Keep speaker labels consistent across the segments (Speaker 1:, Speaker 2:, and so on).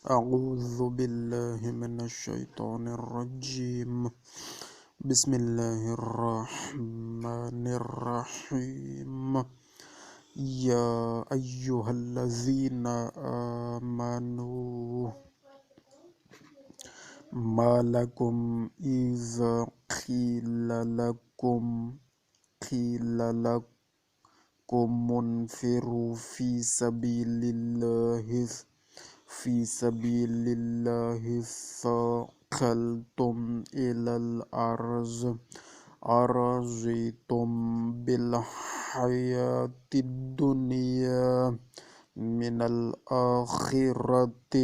Speaker 1: أعوذ بالله من الشيطان الرجيم. بسم الله الرحمن الرحيم. يا أيها الذين آمنوا ما لكم إذا قيل لكم انفروا في سبيل الله ثاقلتم إلى الأرض أرضيتم بالحياة الدنيا من الآخرة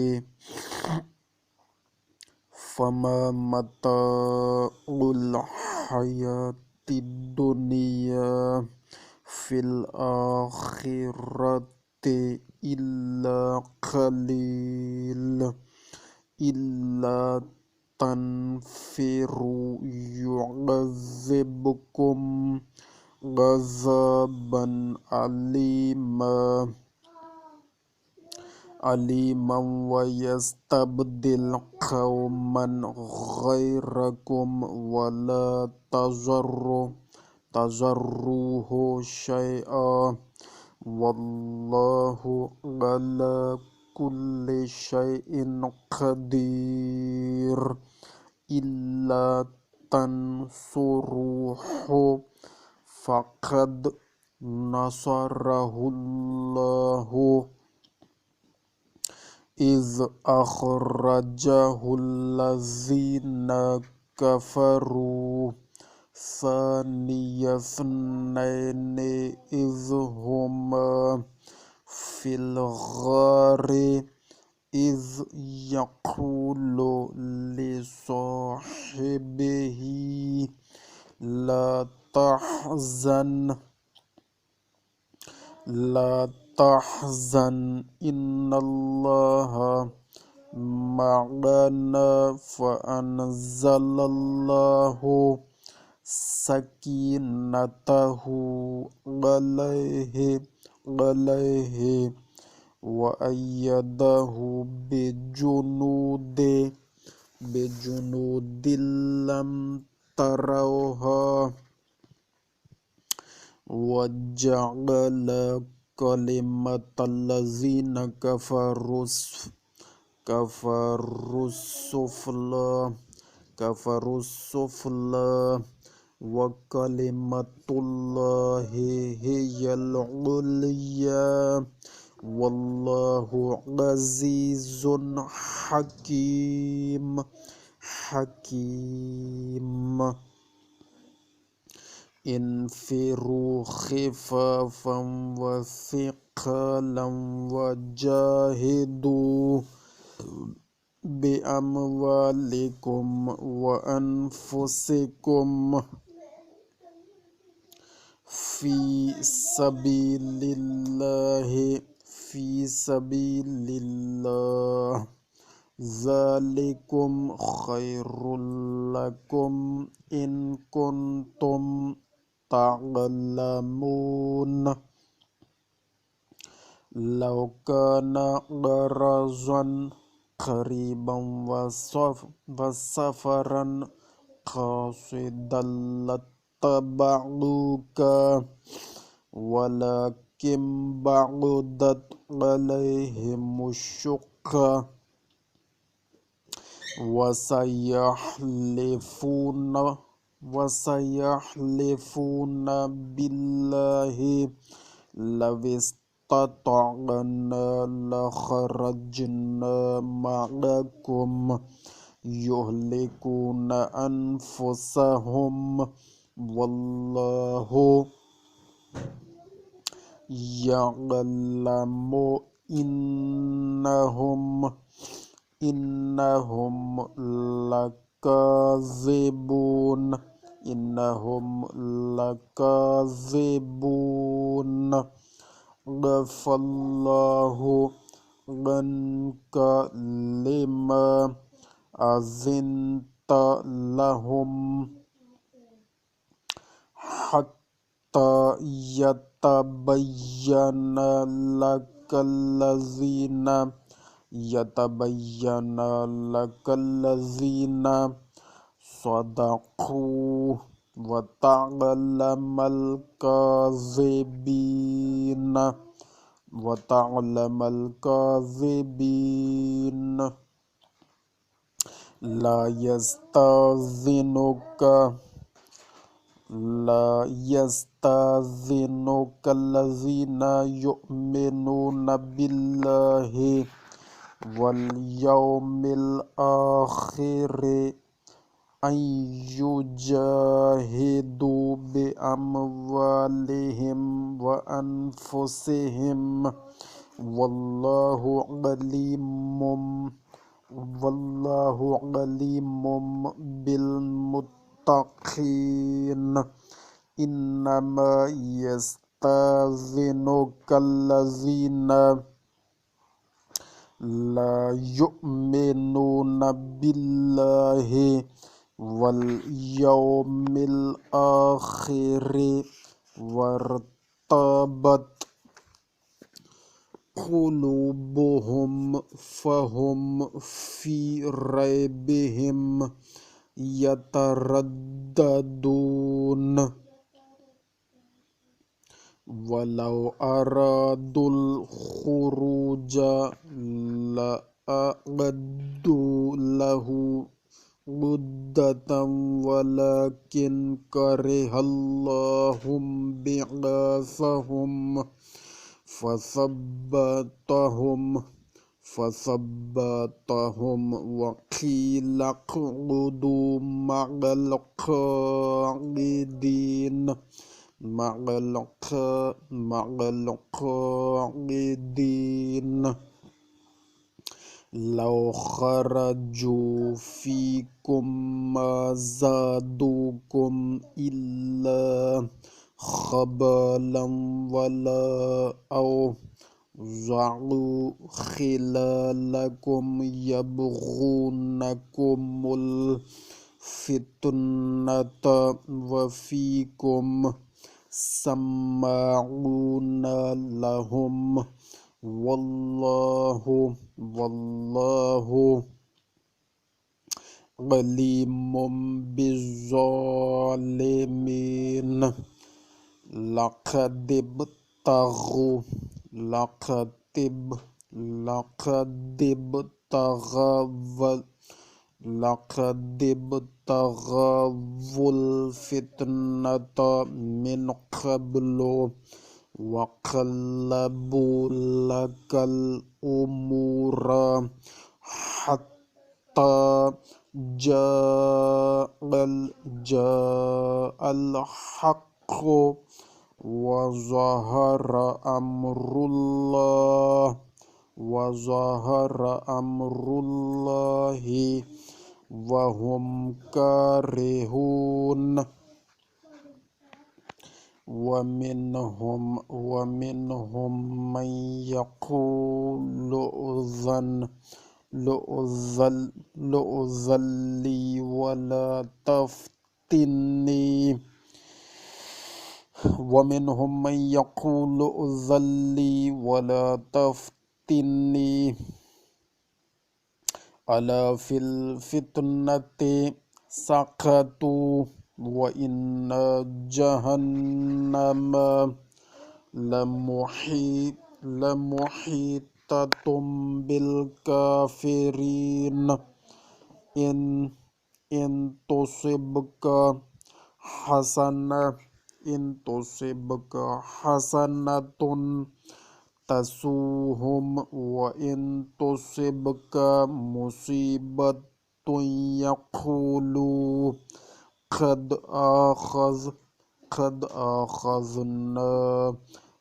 Speaker 1: فما متاع الحياة الدنيا في الآخرة إلا قليل. إلا تنفروا يعذبكم عذابا أليما ويستبدل قوما غيركم ولا تضروه شيئا والله على كل شيء قدير. إلا تنصروه فقد نصره الله إذ أخرجه الذين كفروا ثاني اثنين إذ هما في الغار إذ يقول لصاحبه لا تحزن إن الله معنا فأنزل الله سكينته عليه وأيده بجنود لم تروها وجعل كلمة الذين كفروا السفلى وكلمة الله هي العليا والله عزيز حكيم. انفروا خفافا وثقالا وجاهدوا بأموالكم وأنفسكم في سبيل الله ذلكم خير لكم إن كنتم تعلمون. لو كان غرضا قريبا وسفرا قاصدا لاتبعوك ولكن بعدت عليهم الشقة وسيحلفون بالله لو استطعنا لخرجنا معكم يهلكون أنفسهم والله يعلم إنهم لكاذبون. عفى الله عنك لما أذنت لهم حتى يتبين لك الذين يتبين لك الذين صدقوا وتعلم الكاذبين لا يستأذنك الذين يؤمنون بالله واليوم الآخر أن يجاهدوا بأموالهم وأنفسهم والله عليم بالمتقين إنما يستأذنك الذين لا يؤمنون بالله واليوم الآخر وارتابت قلوبهم فهم في ريبهم يترددون ولو أرادوا الخروج لأعدوا له عدة ولكن كره الله بعاثهم فثبتهم وقيل اقعدوا مع القاعدين لو خرجوا فيكم ما زادوكم إلا خبالا ولا أوضعوا خلالكم يبغونكم الفتنة وفيكم سماعون لهم والله عليم بالظالمين لقد ابتغوا الفتنة من قبل وقلبوا لك الأمور حتى جاء الحق وظهر أمر الله وهم كارهون ومنهم من يقول لأذن لي ولا تفتني ألا في الفتنة سقطوا وإن جهنم لمحيطة بالكافرين إن تصبك حسنة تسوهم وإن تصبك مصيبة يقولوا قد أخذنا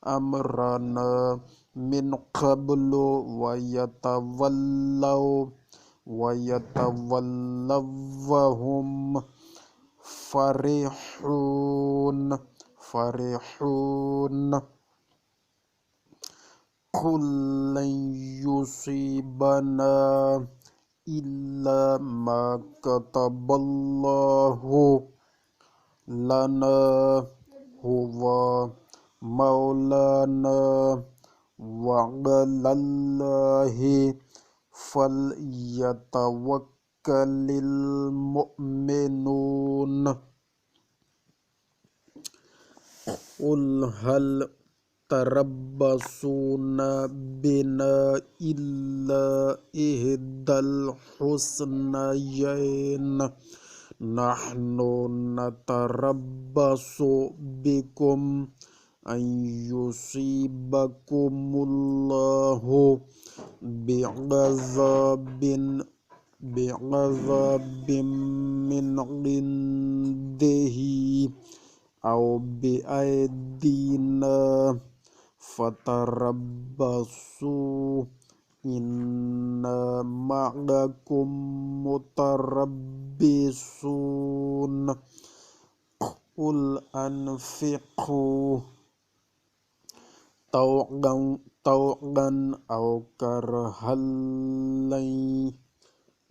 Speaker 1: أمرنا من قبل ويتولوا وهم فرحون قل لن يصيبنا إلا ما كتب الله لنا هو مولانا وعلى الله فَلْيَتَوَكَّلِ الْمُؤْمِنُونَ قُلْ هَلْ تَرَبَّصُونَ بِنَا إِلَّا إِحْدَى الْحُسْنَيَيْنِ نَحْنُ نَتَرَبَّصُ بِكُمْ أَنْ يُصِيبَكُمُ اللَّهُ بِعَذَابٍ مِّنْ عِنْدِهِ أَوْ بِأَيْدِينَا فَتَرَبَّصُوا إِنَّا مَعَكُمْ مُتَرَبِّصُونَ قُلْ أَنْفِقُوا طَوْعًا أَوْ كَرْهًا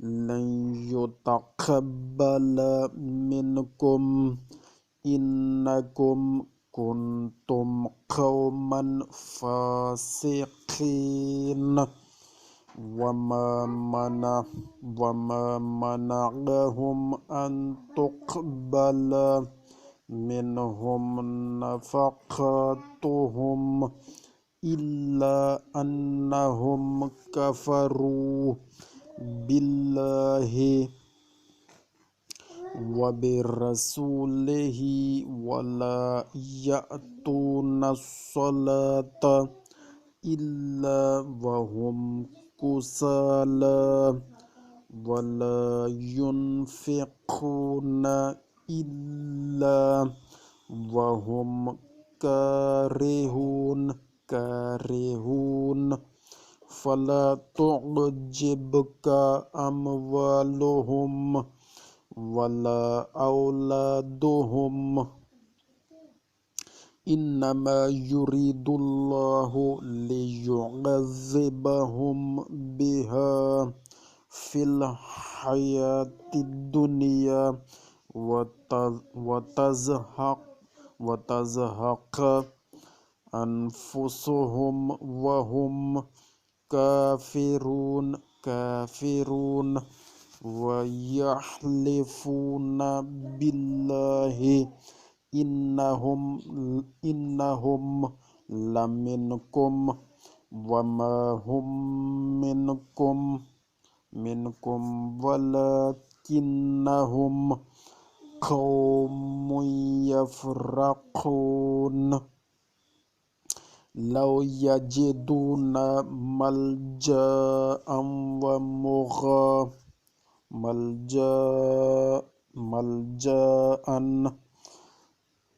Speaker 1: لَنْ يُتَقَبَّلَ مِنْكُمْ إِنَّكُمْ كُنْتُمْ قَوْمًا فَاسِقِينَ وَمَا مَنَعَهُمْ أَنْ تُقْبَلَ مِنْهُمْ نَفَقَاتُهُمْ إِلَّا أَنَّهُمْ كَفَرُوا بِاللَّهِ وَبِرَسُولِهِ وَلَا يَأْتُونَ الصَّلَاةَ إِلَّا وَهُمْ كُسَالَى وَلَا يُنْفِقُونَ إِلَّا وَهُمْ كارهون فَلَا تُعْجِبْكَ أَمْوَالُهُمْ وَلَا أَوْلَادُهُمْ إِنَّمَا يُرِيدُ اللَّهُ لِيُعَذِّبَهُم بِهَا فِي الْحَيَاةِ الدُّنْيَا وَتَزْهَقَ أَنفُسُهُمْ وَهُمْ كافرون وَيَحْلِفُونَ بِاللَّهِ إِنَّهُمْ لَمِنْكُمْ وَمَا هُمْ مِنْكُمْ وَلَكِنَّهُمْ قَوْمٌ يَفْرَقُونَ لَوْ يَجِدُونَ مَلْجَأً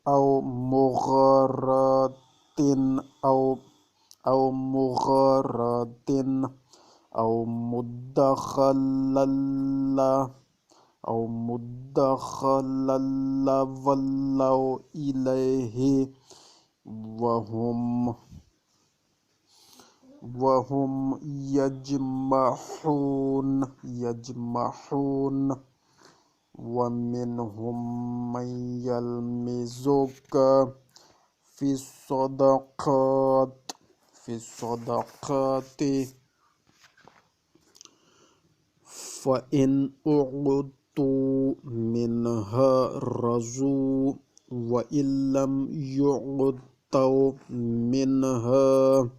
Speaker 1: أَوْ مُغَارَاتٍ أَوْ مُدَّخَلًا لَوَلَّوْا إِلَيْهِ وَهُمْ يَجْمَحُونَ وَمِنْهُمْ مَنْ يَلْمِزُكَ فِي الصَّدَقَاتِ فَإِنْ أُعْطُوا مِنْهَا رَضُوا وَإِنْ لَمْ يُعْطَوْا مِنْهَا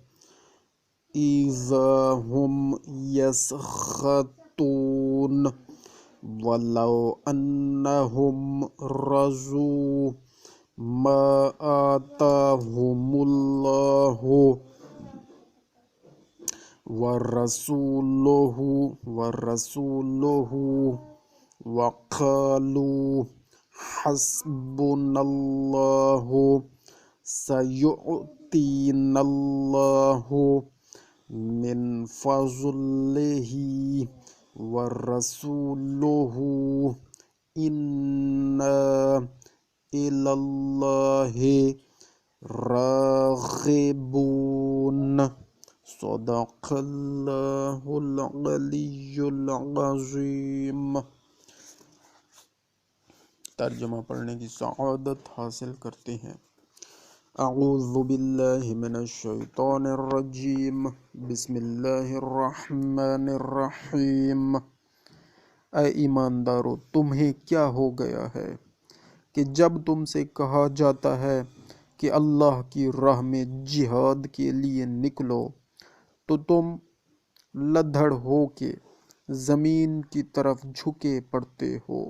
Speaker 1: إِذَا هُمْ يَسْخَطُونَ وَلَوْ أَنَّهُمْ رَضُوا مَا آتَاهُمُ اللَّهُ وَرَسُولُهُ وَقَالُوا حَسْبُنَا اللَّهُ سَيُؤْتِينَا اللَّهُ مِنْ فَضْلِهِ وَرَسُولُهُ إِنَّا إِلَى اللَّهِ راغبون صدق اللہ العلی العظیم۔ ترجمہ پڑھنے کی سعادت حاصل کرتے ہیں۔ اعوذ باللہ من الشیطان الرجیم بسم اللہ الرحمن الرحیم۔ اے ایماندارو، تمہیں کیا ہو گیا ہے کہ جب تم سے کہا جاتا ہے کہ اللہ کی راہ میں جہاد کے لیے نکلو تو تم لدھڑ ہو کے زمین کی طرف جھکے پڑتے ہو؟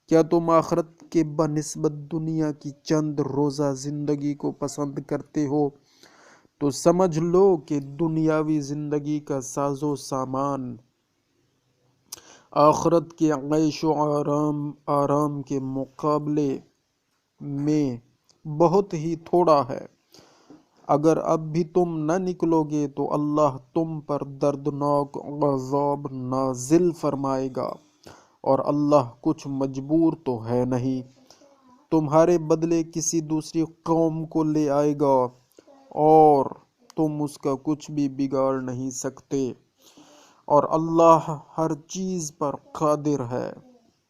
Speaker 1: کیا تم آخرت کے بنسبت دنیا کی چند روزہ زندگی کو پسند کرتے ہو؟ تو سمجھ لو کہ دنیاوی زندگی کا ساز و سامان آخرت کے عیش و آرام کے مقابلے میں بہت ہی تھوڑا ہے۔ اگر اب بھی تم نہ نکلو گے تو اللہ تم پر دردناک عذاب نازل فرمائے گا، اور اللہ کچھ مجبور تو ہے نہیں، تمہارے بدلے کسی دوسری قوم کو لے آئے گا اور تم اس کا کچھ بھی بگاڑ نہیں سکتے، اور اللہ ہر چیز پر قادر ہے۔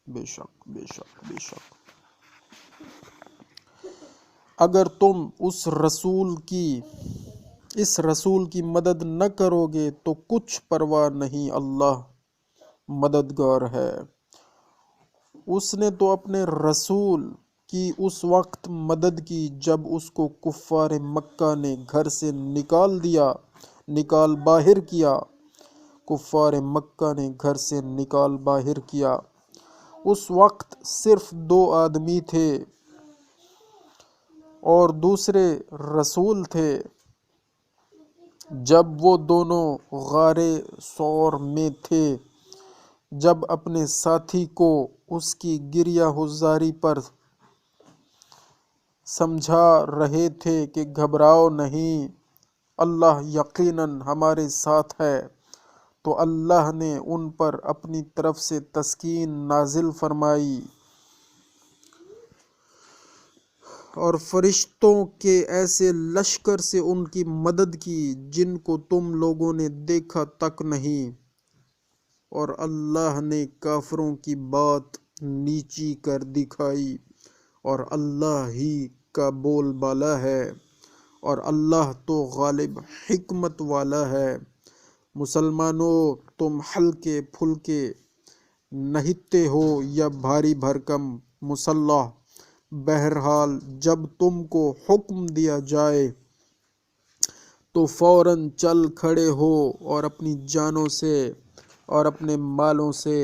Speaker 1: بے شک بے شک بے شک۔ اگر تم اس رسول کی مدد نہ کرو گے تو کچھ پرواہ نہیں، اللہ مددگار ہے۔ اس نے تو اپنے رسول کی اس وقت مدد کی جب اس کو کفار مکہ نے گھر سے نکال باہر کیا۔ کفار مکہ نے گھر سے نکال باہر کیا۔ اس وقت صرف 2 آدمی تھے اور دوسرے رسول تھے۔ جب وہ دونوں غار ثور میں تھے، جب اپنے ساتھی کو اس کی گریہ زاری پر سمجھا رہے تھے کہ گھبراؤ نہیں، اللہ یقیناً ہمارے ساتھ ہے، تو اللہ نے ان پر اپنی طرف سے تسکین نازل فرمائی اور فرشتوں کے ایسے لشکر سے ان کی مدد کی جن کو تم لوگوں نے دیکھا تک نہیں، اور اللہ نے کافروں کی بات نیچی کر دکھائی، اور اللہ ہی کا بول بالا ہے، اور اللہ تو غالب حکمت والا ہے۔ مسلمانوں، تم ہلکے پھلکے نہتے ہو یا بھاری بھرکم مسلح، بہرحال جب تم کو حکم دیا جائے تو فوراً چل کھڑے ہو اور اپنی جانوں سے اور اپنے مالوں سے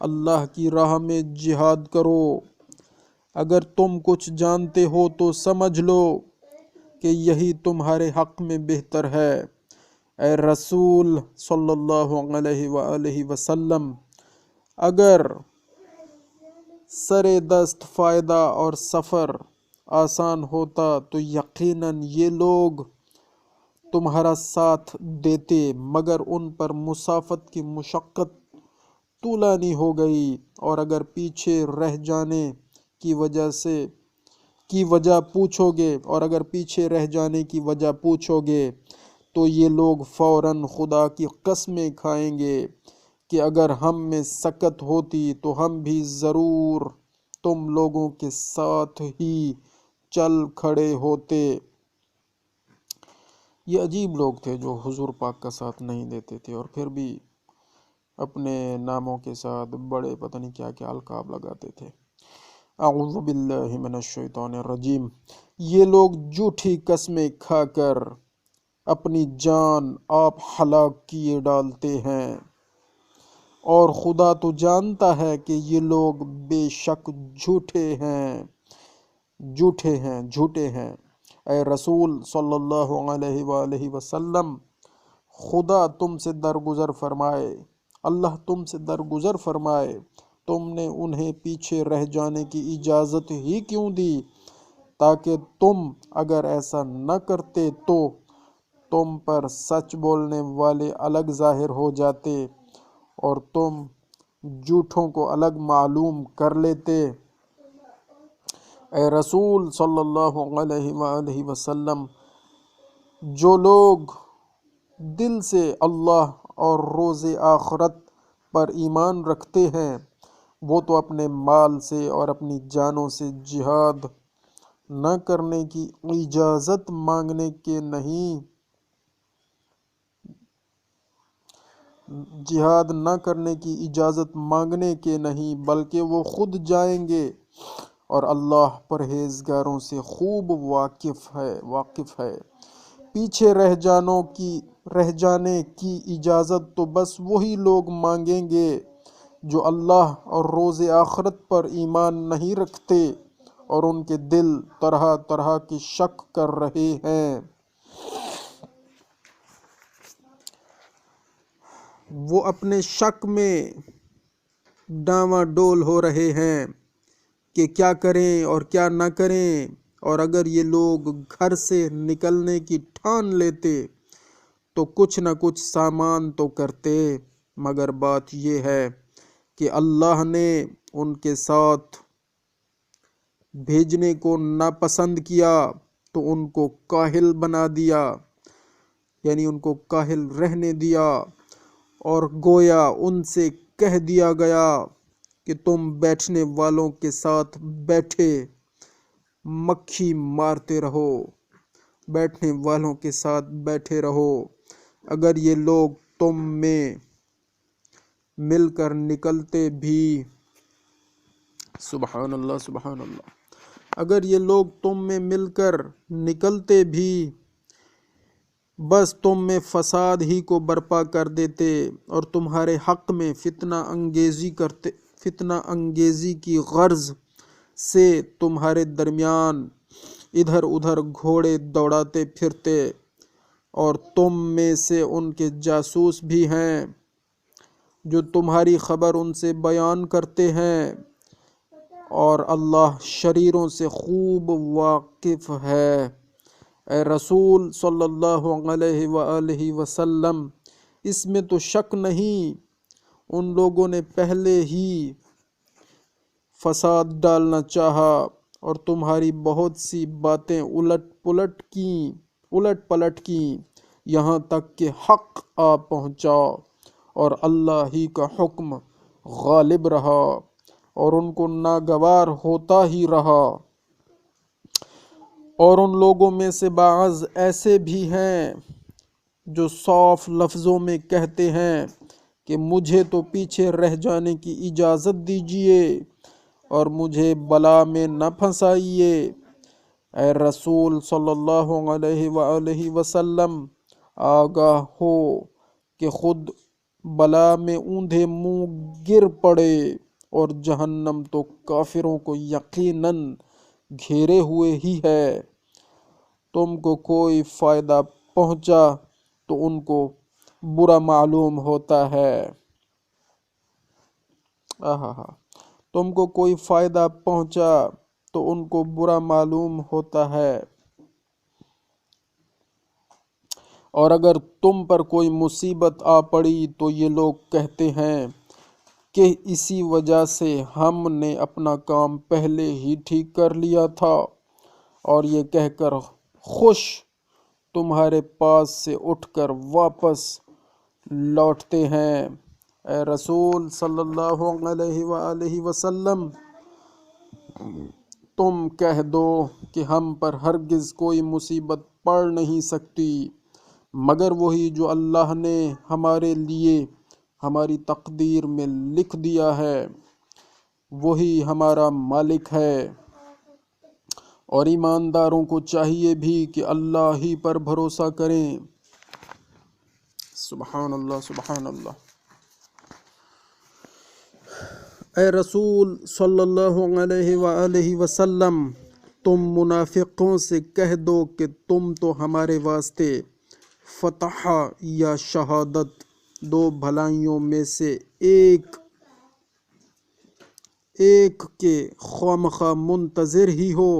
Speaker 1: اللہ کی راہ میں جہاد کرو۔ اگر تم کچھ جانتے ہو تو سمجھ لو کہ یہی تمہارے حق میں بہتر ہے۔ اے رسول صلی اللہ علیہ وآلہ وسلم، اگر سر دست فائدہ اور سفر آسان ہوتا تو یقیناً یہ لوگ تمہارا ساتھ دیتے، مگر ان پر مسافت کی مشقت طولانی ہو گئی، اور اگر پیچھے رہ جانے کی وجہ پوچھو گے تو یہ لوگ فوراً خدا کی قسمیں کھائیں گے کہ اگر ہم میں سکت ہوتی تو ہم بھی ضرور تم لوگوں کے ساتھ ہی چل کھڑے ہوتے۔ یہ عجیب لوگ تھے جو حضور پاک کا ساتھ نہیں دیتے تھے اور پھر بھی اپنے ناموں کے ساتھ بڑے پتہ نہیں کیا کیا القاب لگاتے تھے۔ اعوذ باللہ من الشیطان الرجیم۔ یہ لوگ جھوٹی قسمیں کھا کر اپنی جان آپ ہلاک کیے ڈالتے ہیں، اور خدا تو جانتا ہے کہ یہ لوگ بے شک جھوٹے ہیں۔ اے رسول صلی اللہ علیہ وآلہ وسلم، خدا تم سے درگزر فرمائے، اللہ تم سے درگزر فرمائے، تم نے انہیں پیچھے رہ جانے کی اجازت ہی کیوں دی؟ تاکہ تم اگر ایسا نہ کرتے تو تم پر سچ بولنے والے الگ ظاہر ہو جاتے اور تم جھوٹوں کو الگ معلوم کر لیتے۔ اے رسول صلی اللہ علیہ وآلہ وسلم، جو لوگ دل سے اللہ اور روز آخرت پر ایمان رکھتے ہیں وہ تو اپنے مال سے اور اپنی جانوں سے جہاد نہ کرنے کی اجازت مانگنے کے نہیں، جہاد نہ کرنے کی اجازت مانگنے کے نہیں، بلکہ وہ خود جائیں گے، اور اللہ پرہیزگاروں سے خوب واقف ہے۔ پیچھے رہ جانے کی اجازت تو بس وہی لوگ مانگیں گے جو اللہ اور روز آخرت پر ایمان نہیں رکھتے اور ان کے دل طرح طرح کے شک کر رہے ہیں۔ وہ اپنے شک میں ڈاواں ڈول ہو رہے ہیں کہ کیا کریں اور کیا نہ کریں، اور اگر یہ لوگ گھر سے نکلنے کی ٹھان لیتے تو کچھ نہ کچھ سامان تو کرتے، مگر بات یہ ہے کہ اللہ نے ان کے ساتھ بھیجنے کو ناپسند کیا تو ان کو کاہل بنا دیا، یعنی ان کو کاہل رہنے دیا، اور گویا ان سے کہہ دیا گیا کہ تم بیٹھنے والوں کے ساتھ بیٹھے مکھی مارتے رہو، بیٹھنے والوں کے ساتھ بیٹھے رہو۔ اگر یہ لوگ تم میں مل کر نکلتے بھی، سبحان اللہ سبحان اللہ، اگر یہ لوگ تم میں مل کر نکلتے بھی بس تم میں فساد ہی کو برپا کر دیتے اور تمہارے حق میں فتنہ انگیزی کی غرض سے تمہارے درمیان ادھر ادھر گھوڑے دوڑاتے پھرتے، اور تم میں سے ان کے جاسوس بھی ہیں جو تمہاری خبر ان سے بیان کرتے ہیں، اور اللہ شریروں سے خوب واقف ہے۔ اے رسول صلی اللہ علیہ وآلہ وسلم، اس میں تو شک نہیں، ان لوگوں نے پہلے ہی فساد ڈالنا چاہا اور تمہاری بہت سی باتیں الٹ پلٹ کیں، یہاں تک کہ حق آ پہنچا اور اللہ ہی کا حکم غالب رہا اور ان کو ناگوار ہوتا ہی رہا۔ اور ان لوگوں میں سے بعض ایسے بھی ہیں جو صاف لفظوں میں کہتے ہیں کہ مجھے تو پیچھے رہ جانے کی اجازت دیجیے اور مجھے بلا میں نہ پھنسائیے۔ اے رسول صلی اللہ علیہ وآلہ وسلم، آگاہ ہو کہ خود بلا میں اوندھے منہ گر پڑے، اور جہنم تو کافروں کو یقیناً گھیرے ہوئے ہی ہے۔ تم کو کوئی فائدہ پہنچا تو ان کو برا معلوم ہوتا ہے، تم کو کوئی فائدہ پہنچا تو ان کو برا معلوم ہوتا ہے، اور اگر تم پر کوئی مصیبت آ پڑی تو یہ لوگ کہتے ہیں کہ اسی وجہ سے ہم نے اپنا کام پہلے ہی ٹھیک کر لیا تھا، اور یہ کہہ کر خوش تمہارے پاس سے اٹھ کر واپس لوٹتے ہیں۔ اے رسول صلی اللہ علیہ وآلہ وسلم، تم کہہ دو کہ ہم پر ہرگز کوئی مصیبت پڑ نہیں سکتی مگر وہی جو اللہ نے ہمارے لیے ہماری تقدیر میں لکھ دیا ہے، وہی ہمارا مالک ہے، اور ایمانداروں کو چاہیے بھی کہ اللہ ہی پر بھروسہ کریں۔ سبحان اللہ سبحان اللہ۔ اے رسول صلی اللہ علیہ وآلہ وسلم، تم منافقوں سے کہہ دو کہ تم تو ہمارے واسطے فتح یا شہادت، دو بھلائیوں میں سے ایک کے خوامخواہ منتظر ہی ہو،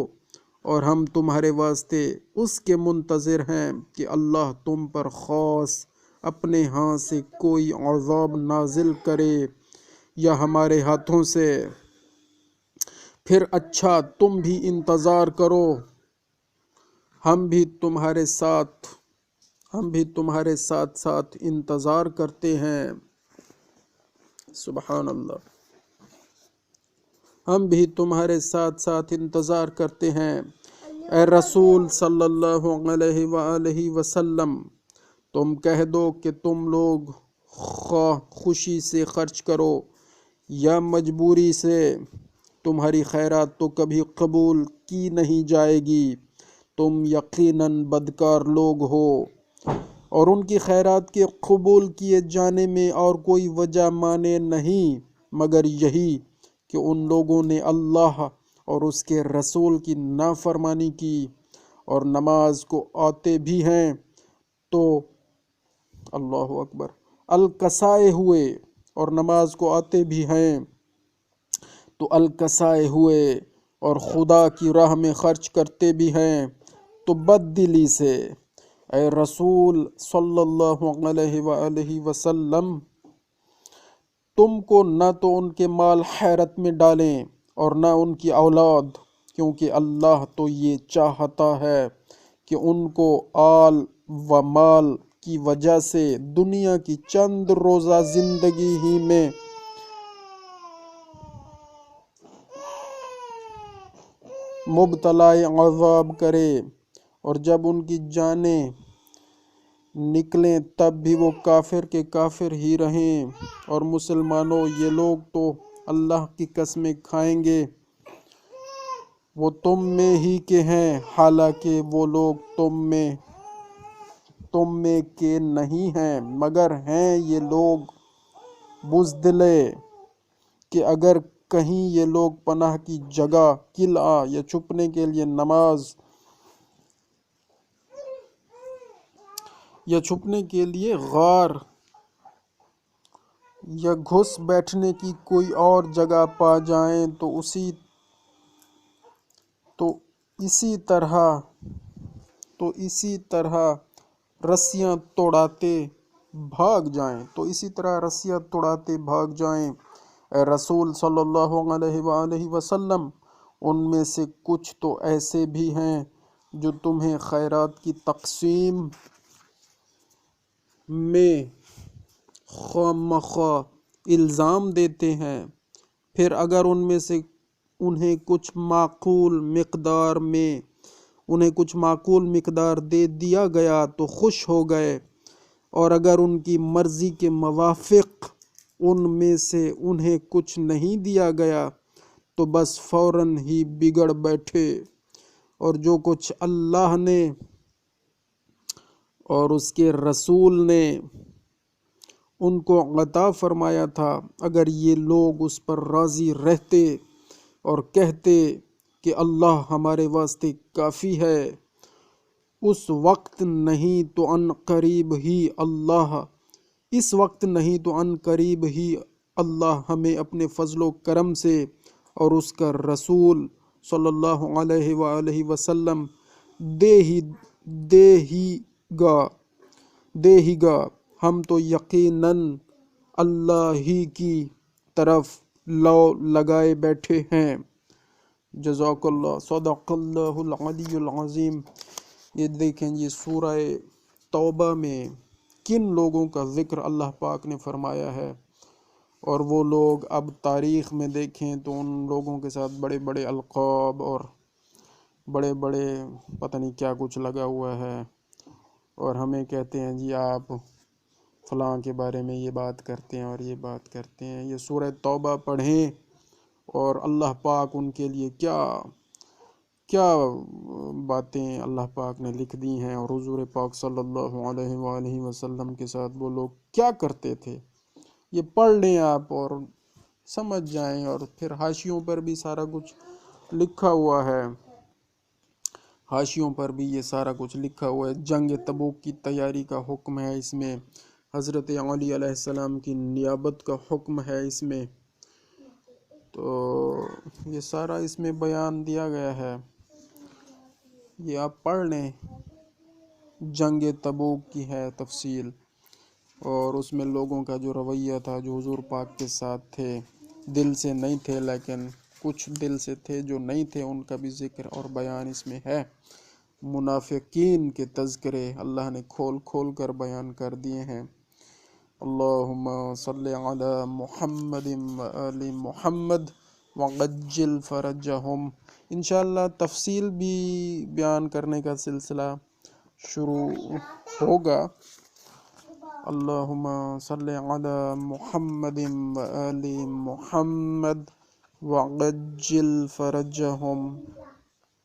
Speaker 1: اور ہم تمہارے واسطے اس کے منتظر ہیں کہ اللہ تم پر خاص اپنے ہاں سے کوئی عذاب نازل کرے یا ہمارے ہاتھوں سے، پھر اچھا تم بھی انتظار کرو، ہم بھی تمہارے ساتھ ساتھ انتظار کرتے ہیں۔ سبحان اللہ، ہم بھی تمہارے ساتھ ساتھ انتظار کرتے ہیں۔ اے رسول صلی اللہ علیہ وآلہ وسلم، تم کہہ دو کہ تم لوگ خواہ خوشی سے خرچ کرو یا مجبوری سے، تمہاری خیرات تو کبھی قبول کی نہیں جائے گی، تم یقیناً بدکار لوگ ہو۔ اور ان کی خیرات کے قبول کیے جانے میں اور کوئی وجہ مانے نہیں مگر یہی کہ ان لوگوں نے اللہ اور اس کے رسول کی نافرمانی کی اور نماز کو آتے بھی ہیں تو اللہ اکبر الکسائے ہوئے، اور نماز کو آتے بھی ہیں تو الکسائے ہوئے، اور خدا کی راہ میں خرچ کرتے بھی ہیں تو بد دلی سے۔ اے رسول صلی اللہ علیہ وآلہ وسلم، تم کو نہ تو ان کے مال حیرت میں ڈالیں اور نہ ان کی اولاد، کیونکہ اللہ تو یہ چاہتا ہے کہ ان کو آل و مال کی وجہ سے دنیا کی چند روزہ زندگی ہی میں مبتلا عذاب کرے، اور جب ان کی جانیں نکلیں تب بھی وہ کافر کے کافر ہی رہیں۔ اور مسلمانوں، یہ لوگ تو اللہ کی قسمیں کھائیں گے وہ تم میں ہی کے ہیں، حالانکہ وہ لوگ تم میں کے نہیں ہیں، مگر ہیں یہ لوگ بزدلے کہ اگر کہیں یہ لوگ پناہ کی جگہ، قلعہ یا چھپنے کے لیے نماز یا چھپنے کے لیے غار یا گھس بیٹھنے کی کوئی اور جگہ پا جائیں تو اسی طرح رسیاں توڑاتے بھاگ جائیں۔ اے رسول صلی اللہ علیہ وآلہ وسلم، ان میں سے کچھ تو ایسے بھی ہیں جو تمہیں خیرات کی تقسیم میں خواہ مخواہ الزام دیتے ہیں، پھر اگر ان میں سے انہیں کچھ معقول مقدار دے دیا گیا تو خوش ہو گئے، اور اگر ان کی مرضی کے موافق ان میں سے انہیں کچھ نہیں دیا گیا تو بس فوراً ہی بگڑ بیٹھے۔ اور جو کچھ اللہ نے اور اس کے رسول نے ان کو عطا فرمایا تھا، اگر یہ لوگ اس پر راضی رہتے اور کہتے کہ اللہ ہمارے واسطے کافی ہے، اس وقت نہیں تو ان قریب ہی اللہ ہمیں اپنے فضل و کرم سے اور اس کا رسول صلی اللہ علیہ وآلہ وسلم دے ہی گا، ہم تو یقیناً اللہ ہی کی طرف لو لگائے بیٹھے ہیں۔ جزاک اللہ، صدق اللہ العلی العظیم۔ یہ دیکھیں، یہ سورہ توبہ میں کن لوگوں کا ذکر اللہ پاک نے فرمایا ہے، اور وہ لوگ اب تاریخ میں دیکھیں تو ان لوگوں کے ساتھ بڑے بڑے القاب اور بڑے بڑے پتہ نہیں کیا کچھ لگا ہوا ہے، اور ہمیں کہتے ہیں جی آپ فلاں کے بارے میں یہ بات کرتے ہیں اور یہ بات کرتے ہیں۔ یہ سورہ توبہ پڑھیں اور اللہ پاک ان کے لیے کیا باتیں اللہ پاک نے لکھ دی ہیں، اور حضور پاک صلی اللہ علیہ وآلہ وسلم کے ساتھ وہ لوگ کیا کرتے تھے، یہ پڑھ لیں آپ اور سمجھ جائیں۔ اور پھر حاشیوں پر بھی سارا کچھ لکھا ہوا ہے، یہ سارا کچھ لکھا ہوا ہے۔ جنگ تبوک کی تیاری کا حکم ہے اس میں، حضرت علی علیہ السلام کی نیابت کا حکم ہے اس میں، تو یہ سارا اس میں بیان دیا گیا ہے، یہ آپ پڑھ لیں۔ جنگ تبوک کی ہے تفصیل، اور اس میں لوگوں کا جو رویہ تھا، جو حضور پاک کے ساتھ تھے، دل سے نہیں تھے لیکن کچھ دل سے تھے، جو نہیں تھے ان کا بھی ذکر اور بیان اس میں ہے۔ منافقین کے تذکرے اللہ نے کھول کر بیان کر دیے ہیں۔ اللہم صلی علی محمد و آل محمد وعجل فرجهم۔ انشاءاللہ تفصیل بھی بیان کرنے کا سلسلہ شروع ہوگا۔ اللہم صلی علی محمد وآل محمد وعجل فرجهم